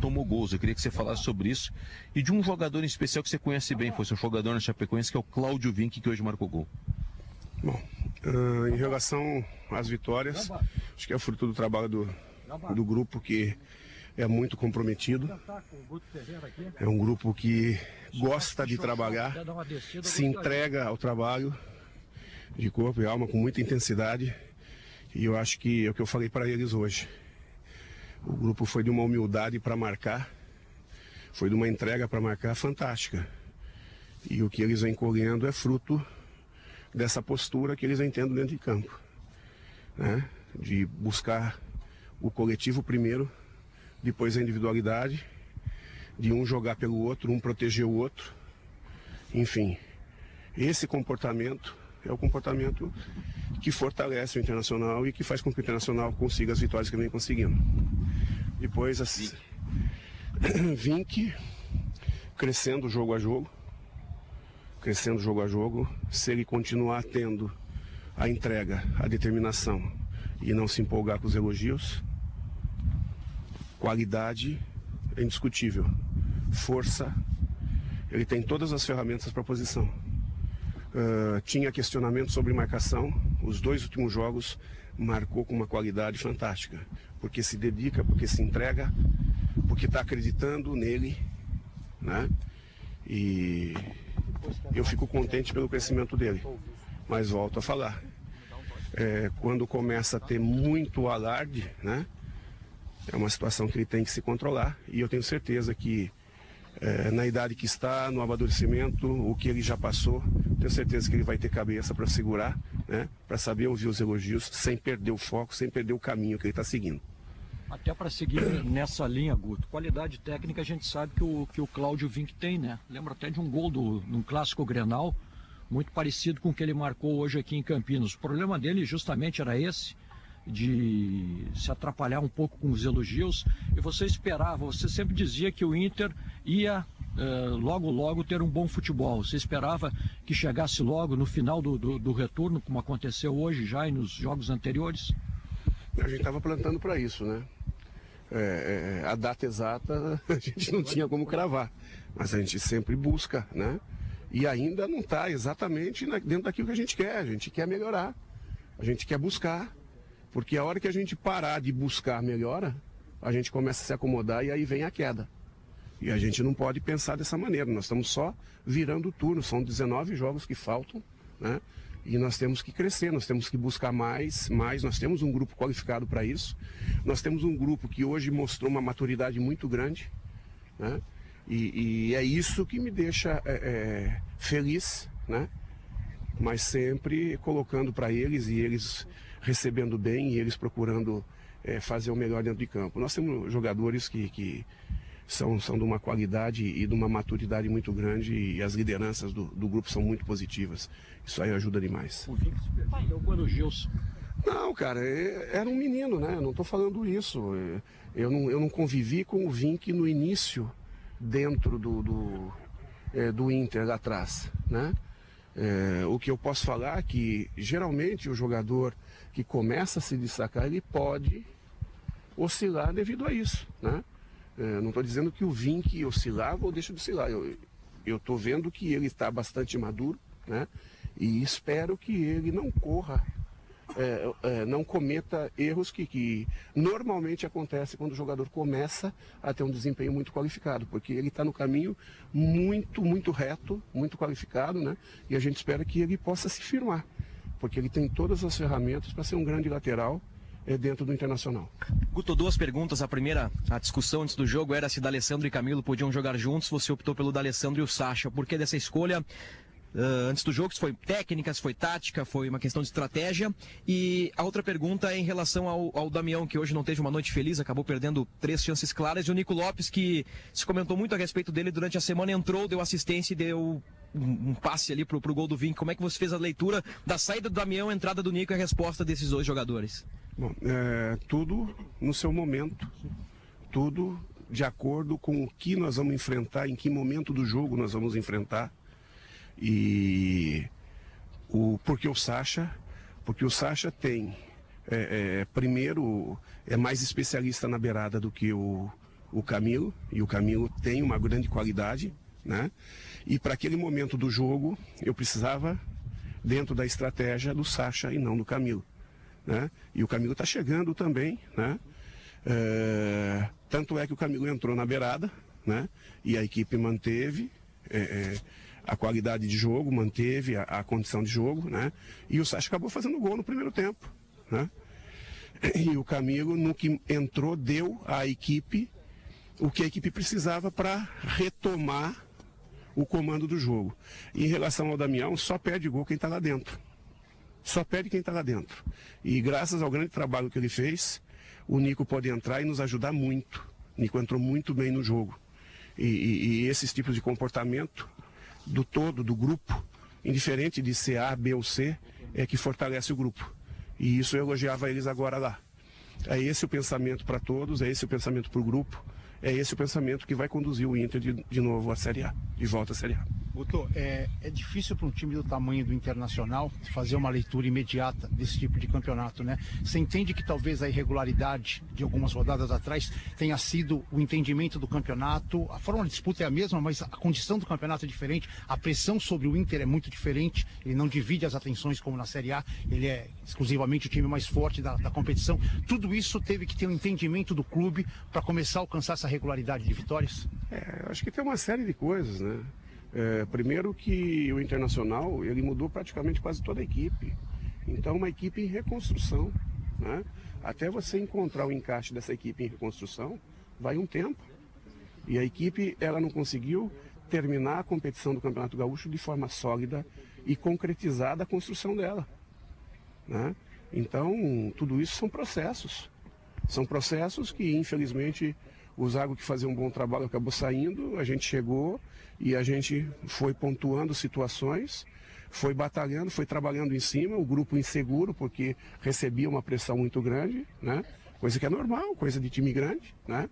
tomou gols. Eu queria que você falasse sobre isso e de um jogador em especial que você conhece bem, foi seu jogador na Chapecoense, que é o Cláudio Vinck, que hoje marcou gol. Bom, em relação às vitórias, acho que é fruto do trabalho do grupo, que é muito comprometido. É um grupo que gosta de trabalhar, se entrega ao trabalho de corpo e alma com muita intensidade. E eu acho que é o que eu falei para eles hoje. O grupo foi de uma humildade para marcar, foi de uma entrega para marcar fantástica. E o que eles vêm colhendo é fruto dessa postura que eles vêm tendo dentro de campo, né? De buscar o coletivo primeiro, depois a individualidade, de um jogar pelo outro, um proteger o outro. Enfim, esse comportamento é o comportamento que fortalece o Internacional e que faz com que o Internacional consiga as vitórias que vem conseguindo. Depois, Vinck crescendo jogo a jogo, se ele continuar tendo a entrega, a determinação e não se empolgar com os elogios, qualidade é indiscutível, força, ele tem todas as ferramentas para a posição. Tinha questionamento sobre marcação, os 2 últimos jogos marcou com uma qualidade fantástica, porque se dedica, porque se entrega, porque está acreditando nele, né? E eu fico contente pelo crescimento dele, mas volto a falar, quando começa a ter muito alarde, né? É uma situação que ele tem que se controlar, e eu tenho certeza que na idade que está, no amadurecimento, o que ele já passou, tenho certeza que ele vai ter cabeça para segurar, né? Para saber ouvir os elogios, sem perder o foco, sem perder o caminho que ele está seguindo. Até para seguir nessa linha, Guto, qualidade técnica a gente sabe que o Cláudio Vinck tem, né? Lembro até de um gol num clássico Grenal, muito parecido com o que ele marcou hoje aqui em Campinas. O problema dele justamente era esse, de se atrapalhar um pouco com os elogios, e você sempre dizia que o Inter ia logo ter um bom futebol. Você esperava que chegasse logo no final do retorno, como aconteceu hoje já e nos jogos anteriores? A gente estava plantando para isso, né? A data exata a gente não tinha como cravar, mas a gente sempre busca, né? E ainda não está exatamente dentro daquilo que a gente quer melhorar, a gente quer buscar. Porque a hora que a gente parar de buscar melhora, a gente começa a se acomodar e aí vem a queda. E a gente não pode pensar dessa maneira, nós estamos só virando o turno, são 19 jogos que faltam, né? E nós temos que crescer, nós temos que buscar mais, nós temos um grupo qualificado para isso, nós temos um grupo que hoje mostrou uma maturidade muito grande, né? E é isso que me deixa feliz, né? Mas sempre colocando para eles e eles recebendo bem e eles procurando fazer o melhor dentro de campo. Nós temos jogadores que são de uma qualidade e de uma maturidade muito grande e as lideranças do grupo são muito positivas. Isso aí ajuda demais. O Vinck se perdeu quando o Gilson. Não, cara, era um menino, né? Eu não estou falando isso. Eu não convivi com o Vinck no início dentro do Inter lá atrás, né? O que eu posso falar é que geralmente o jogador que começa a se destacar, ele pode oscilar devido a isso, né? Não estou dizendo que o Vinck oscilava ou deixa de oscilar, eu estou vendo que ele está bastante maduro, né? E espero que ele não corra, não cometa erros que normalmente acontece quando o jogador começa a ter um desempenho muito qualificado, porque ele está no caminho muito reto, muito qualificado, né? E a gente espera que ele possa se firmar, porque ele tem todas as ferramentas para ser um grande lateral dentro do Internacional. Guto, 2 perguntas. A primeira, a discussão antes do jogo era se D'Alessandro e Camilo podiam jogar juntos. Você optou pelo D'Alessandro e o Sacha. Por que dessa escolha? Antes do jogo, se foi técnica, se foi tática, foi uma questão de estratégia. E a outra pergunta é em relação ao Damião, que hoje não teve uma noite feliz, acabou perdendo 3 chances claras, e o Nico Lopes, que se comentou muito a respeito dele durante a semana, entrou, deu assistência e deu um passe ali pro gol do Vinck. Como é que você fez a leitura da saída do Damião, a entrada do Nico e a resposta desses 2 jogadores? Bom, tudo no seu momento, tudo de acordo com o que nós vamos enfrentar, em que momento do jogo nós vamos enfrentar. E porque o Sacha tem primeiro, é mais especialista na beirada do que o o Camilo, e o Camilo tem uma grande qualidade, né? E para aquele momento do jogo, eu precisava dentro da estratégia do Sacha e não do Camilo, né? E o Camilo está chegando também, né? Tanto é que o Camilo entrou na beirada, né? E a equipe manteve a qualidade de jogo, manteve a condição de jogo, né? E o Sacha acabou fazendo gol no primeiro tempo, né? E o Camilo, no que entrou, deu à equipe o que a equipe precisava para retomar o comando do jogo. E em relação ao Damião, só perde gol quem está lá dentro. Só perde quem está lá dentro. E graças ao grande trabalho que ele fez, o Nico pode entrar e nos ajudar muito. O Nico entrou muito bem no jogo. E esses tipos de comportamento do todo, do grupo, indiferente de ser A, B ou C, é que fortalece o grupo. E isso eu elogiava eles agora lá. É esse o pensamento para todos, é esse o pensamento para o grupo. É esse o pensamento que vai conduzir o Inter de novo à Série A, de volta à Série A. Guto, é difícil para um time do tamanho do Internacional fazer uma leitura imediata desse tipo de campeonato, né? Você entende que talvez a irregularidade de algumas rodadas atrás tenha sido o entendimento do campeonato, a forma de disputa é a mesma, mas a condição do campeonato é diferente, a pressão sobre o Inter é muito diferente, ele não divide as atenções como na Série A, ele é exclusivamente o time mais forte da competição. Tudo isso teve que ter um entendimento do clube para começar a alcançar essa regularidade de vitórias? Eu acho que tem uma série de coisas, né? Primeiro que o Internacional, ele mudou praticamente quase toda a equipe. Então, uma equipe em reconstrução, né? Até você encontrar o encaixe dessa equipe em reconstrução, vai um tempo. E a equipe, ela não conseguiu terminar a competição do Campeonato Gaúcho de forma sólida e concretizada a construção dela, né? Então, tudo isso são processos. São processos que, infelizmente, o Zago, que fazia um bom trabalho, acabou saindo, a gente chegou e a gente foi pontuando situações, foi batalhando, foi trabalhando em cima, o grupo inseguro, porque recebia uma pressão muito grande, né? Coisa que é normal, coisa de time grande, né?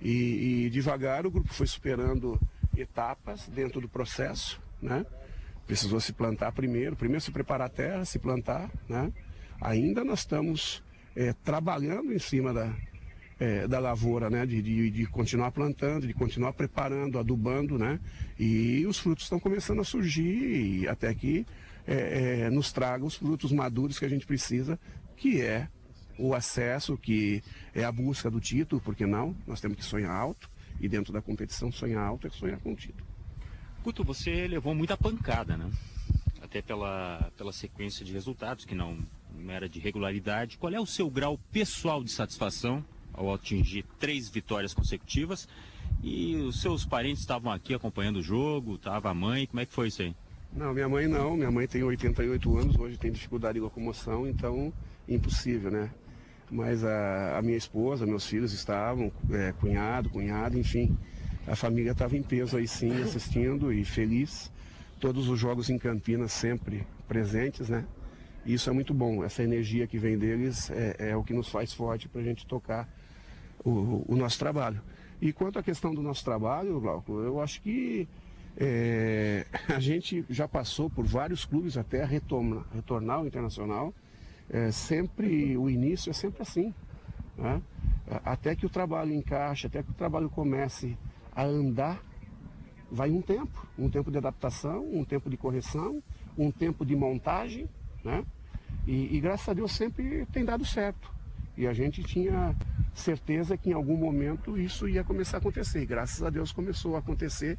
E devagar o grupo foi superando etapas dentro do processo, né? Precisou se plantar primeiro se preparar a terra, se plantar, né? Ainda nós estamos trabalhando em cima da lavoura, né? De continuar plantando, de continuar preparando, adubando, né? E os frutos estão começando a surgir e até que nos traga os frutos maduros que a gente precisa, que é o acesso, que é a busca do título, porque não? Nós temos que sonhar alto e dentro da competição sonhar alto é sonhar com o título. Guto, você levou muita pancada, né? Até pela sequência de resultados, que não era de regularidade. Qual é o seu grau pessoal de satisfação ao atingir 3 vitórias consecutivas? E os seus parentes estavam aqui acompanhando o jogo, estava a mãe, como é que foi isso aí? Não, minha mãe tem 88 anos, hoje tem dificuldade de locomoção, então impossível, né? Mas a minha esposa, meus filhos estavam, cunhado, enfim, a família estava em peso aí sim, assistindo e feliz. Todos os jogos em Campinas sempre presentes, né? Isso é muito bom, essa energia que vem deles é o que nos faz forte para a gente tocar o nosso trabalho. E quanto à questão do nosso trabalho, Glauco, eu acho que a gente já passou por vários clubes até retornar ao Internacional. Sempre o início é sempre assim, né? Até que o trabalho encaixe, até que o trabalho comece a andar, vai um tempo de adaptação, um tempo de correção, um tempo de montagem, né? E graças a Deus sempre tem dado certo. E a gente tinha certeza que em algum momento isso ia começar a acontecer. E graças a Deus começou a acontecer.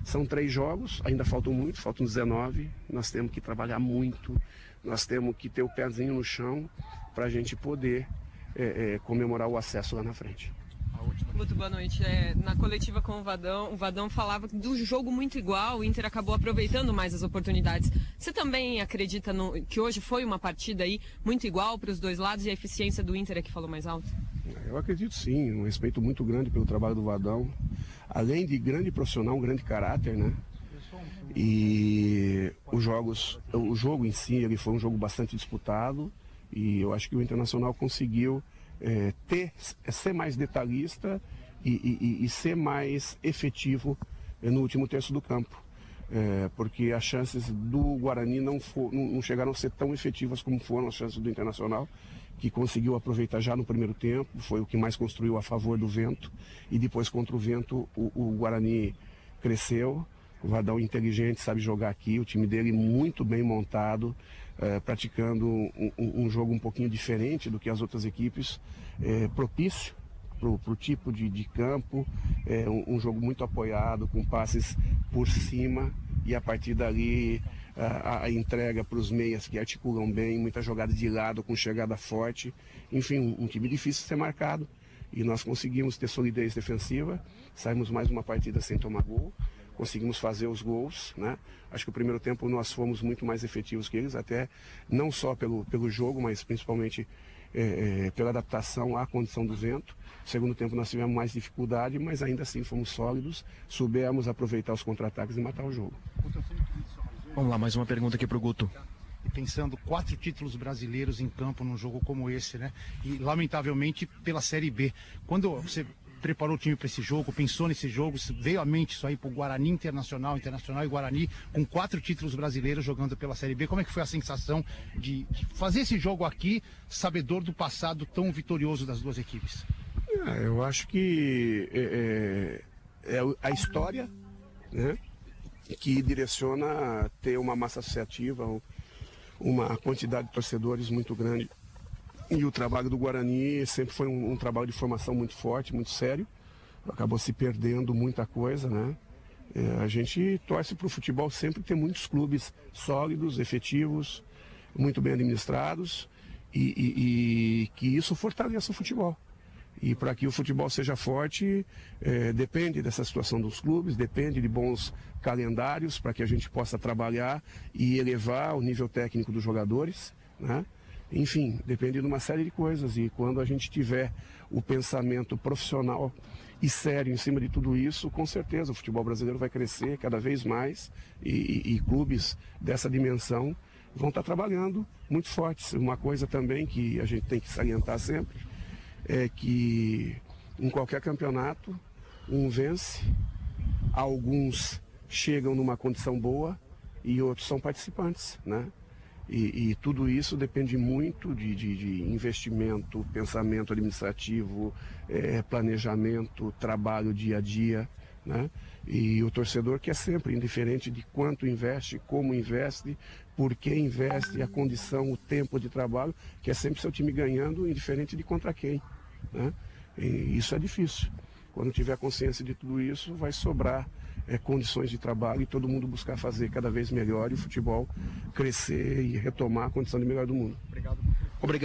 São 3 jogos, ainda faltam 19. Nós temos que trabalhar muito, nós temos que ter o pezinho no chão para a gente poder comemorar o acesso lá na frente. Muito boa noite. Na coletiva com o Vadão falava do jogo muito igual, o Inter acabou aproveitando mais as oportunidades. Você também acredita que hoje foi uma partida aí muito igual para os dois lados e a eficiência do Inter é que falou mais alto? Eu acredito sim, um respeito muito grande pelo trabalho do Vadão. Além de grande profissional, um grande caráter, né? E o jogo em si, ele foi um jogo bastante disputado e eu acho que o Internacional conseguiu ser mais detalhista e ser mais efetivo no último terço do campo. Porque as chances do Guarani não chegaram a ser tão efetivas como foram as chances do Internacional. que conseguiu aproveitar já no primeiro tempo, foi o que mais construiu a favor do vento, e depois contra o vento o Guarani cresceu. O Vadão inteligente, sabe jogar aqui, o time dele muito bem montado, praticando um jogo um pouquinho diferente do que as outras equipes, propício para o tipo de campo, um jogo muito apoiado, com passes por cima, e a partir dali a entrega para os meias que articulam bem, muita jogada de lado com chegada forte, enfim, um time difícil de ser marcado, e nós conseguimos ter solidez defensiva, saímos mais uma partida sem tomar gol, conseguimos fazer os gols, né? Acho que o primeiro tempo nós fomos muito mais efetivos que eles, até não só pelo jogo, mas principalmente pela adaptação à condição do vento. No segundo tempo nós tivemos mais dificuldade, mas ainda assim fomos sólidos, soubemos aproveitar os contra-ataques e matar o jogo. Vamos lá, mais uma pergunta aqui para o Guto. E pensando 4 títulos brasileiros em campo num jogo como esse, né? E lamentavelmente pela Série B. Quando você preparou o time para esse jogo, pensou nesse jogo, veio à mente isso aí para o Guarani Internacional e Guarani, com 4 títulos brasileiros jogando pela Série B. Como é que foi a sensação de fazer esse jogo aqui, sabedor do passado tão vitorioso das duas equipes? Eu acho que é a história, né, que direciona ter uma massa associativa, uma quantidade de torcedores muito grande. E o trabalho do Guarani sempre foi um trabalho de formação muito forte, muito sério. Acabou se perdendo muita coisa, né? A gente torce para o futebol sempre ter muitos clubes sólidos, efetivos, muito bem administrados, e que isso fortaleça o futebol. E para que o futebol seja forte, depende dessa situação dos clubes, depende de bons calendários para que a gente possa trabalhar e elevar o nível técnico dos jogadores, né? Enfim, depende de uma série de coisas, e quando a gente tiver o pensamento profissional e sério em cima de tudo isso, com certeza o futebol brasileiro vai crescer cada vez mais, e clubes dessa dimensão vão estar trabalhando muito fortes. Uma coisa também que a gente tem que salientar sempre é que em qualquer campeonato um vence, alguns chegam numa condição boa e outros são participantes, né? E tudo isso depende muito de investimento, pensamento administrativo, planejamento, trabalho dia a dia, né? E o torcedor quer sempre, indiferente de quanto investe, como investe, por que investe, a condição, o tempo de trabalho, quer sempre seu time ganhando, indiferente de contra quem, né? E isso é difícil. Quando tiver consciência de tudo isso, vai sobrar condições de trabalho e todo mundo buscar fazer cada vez melhor e o futebol crescer e retomar a condição de melhor do mundo. Obrigado. Obrigado.